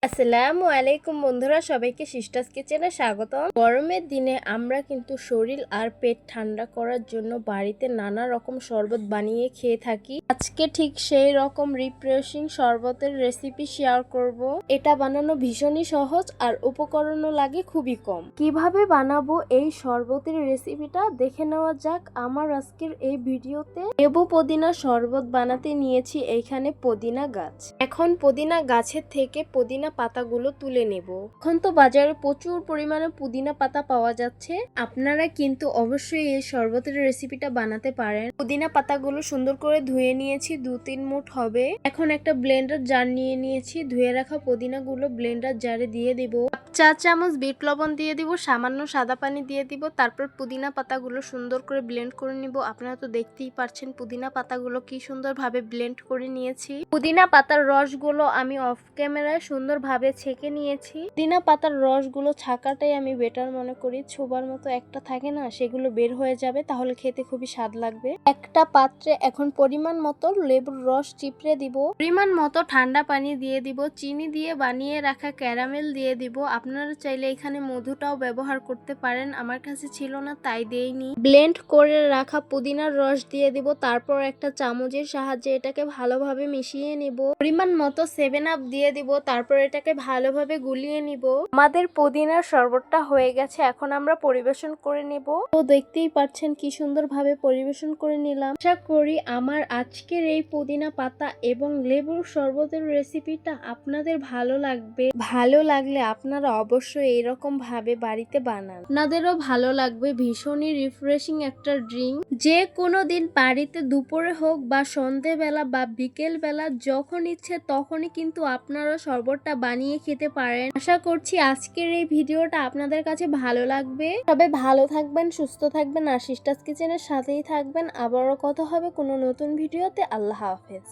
আসসালামু আলাইকুম বন্ধুরা, সবাইকে সিস্টার্স কিচেনে স্বাগতম। গরমের দিনে আমরা কিন্তু শরীর আর পেট ঠান্ডা করার জন্য বাড়িতে নানা রকম শরবত বানিয়ে খেয়ে থাকি। আজকে ঠিক সেই রকম রিফ্রেশিং শরবতের রেসিপি শেয়ার করব। এটা বানানো ভীষণই সহজ আর উপকরণও লাগে খুবই কম। কিভাবে বানাবো এই শরবতের রেসিপিটা দেখে নেওয়া যাক আমার আজকের এই ভিডিওতে। লেবু পুদিনা শরবত বানাতে নিয়েছি এইখানে পুদিনা গাছ। এখন পুদিনা গাছের থেকে পুদিনা পাতাগুলো তুলে নেব। এখন তো বাজারে প্রচুর পরিমাণে পুদিনা পাতা পাওয়া যাচ্ছে। আপনারা কিন্তু অবশ্যই এই শরবতের রেসিপিটা বানাতে পারেন। পুদিনা পাতাগুলো সুন্দর করে ধুয়ে নিয়েছি, 2-3 মুঠ হবে। এখন একটা ব্লেন্ডার জার নিয়ে নিয়েছি। ধুয়ে রাখা পুদিনাগুলো ব্লেন্ডার জারে দিয়ে দিব। 1 চা চামচ বিট লবণ দিয়ে দিব, সামান্য সাদা পানি দিয়ে দিব। তারপর পুদিনা পাতাগুলো সুন্দর করে ব্লেন্ড করে নিব। আপনারা তো দেখতেই পাচ্ছেন পুদিনা পাতাগুলো কি সুন্দরভাবে ব্লেন্ড করে নিয়েছি। পুদিনা পাতার রসগুলো আমি অফ ক্যামেরায় সুন্দরভাবে ছেঁকে নিয়েছি। পুদিনা পাতার রসগুলো ছাকাটাই আমি বেটার মনে করি। ছোবার মতো একটা থাকে না, সেগুলো বের হয়ে যাবে, তাহলে খেতে খুবই স্বাদ লাগবে। একটা পাত্রে এখন পরিমাণ মতো লেবুর রস চিপড়ে দিব, পরিমাণ মতো ঠান্ডা পানি দিয়ে দিব, চিনি দিয়ে বানিয়ে রাখা ক্যারামেল দিয়ে দিব। আপনারা চাইলে এখানে মধুটাও ব্যবহার করতে পারেন, আমার কাছে ছিল না তাই দেইনি। ব্লেন্ড করে রাখা পুদিনার রস দিয়ে দিব, তারপর একটা চামচের সাহায্যে এটাকে ভালোভাবে মিশিয়ে নিব। পরিমাণ মতো 7 আপ দিয়ে দিব, তারপর এটাকে ভালোভাবে গুলিয়ে নিব। আমাদের পুদিনার শরবতটা হয়ে গেছে, এখন আমরা পরিবেশন করে নিব। তো দেখতেই পাচ্ছেন কি সুন্দরভাবে পরিবেশন করে নিলাম। আশা করি আমার আজকের এই পুদিনা পাতা এবং লেবুর শরবতের রেসিপিটা আপনাদের ভালো লাগবে। ভালো লাগলে আপনারা অবশ্যই এরকম ভাবে বাড়িতে বানান, আপনাদেরও ভালো লাগবে। ভীষণই রিফ্রেশিং একটা ড্রিঙ্ক। যে কোনো দিন বাড়িতে দুপুরে হোক বা সন্ধেবেলা বা বিকেল বেলা যখন ইচ্ছে তখনই কিন্তু আপনারা শরবতটা বানিয়ে খেতে পারেন। আশা করছি আজকের এই ভিডিওটা আপনাদের কাছে ভালো লাগবে। সবাই ভালো থাকবেন, সুস্থ থাকবেন আর সিস্টার্স কিচেনের সাথেই থাকবেন। আবারও কথা হবে কোনো নতুন ভিডিওতে। আল্লাহ হাফেজ।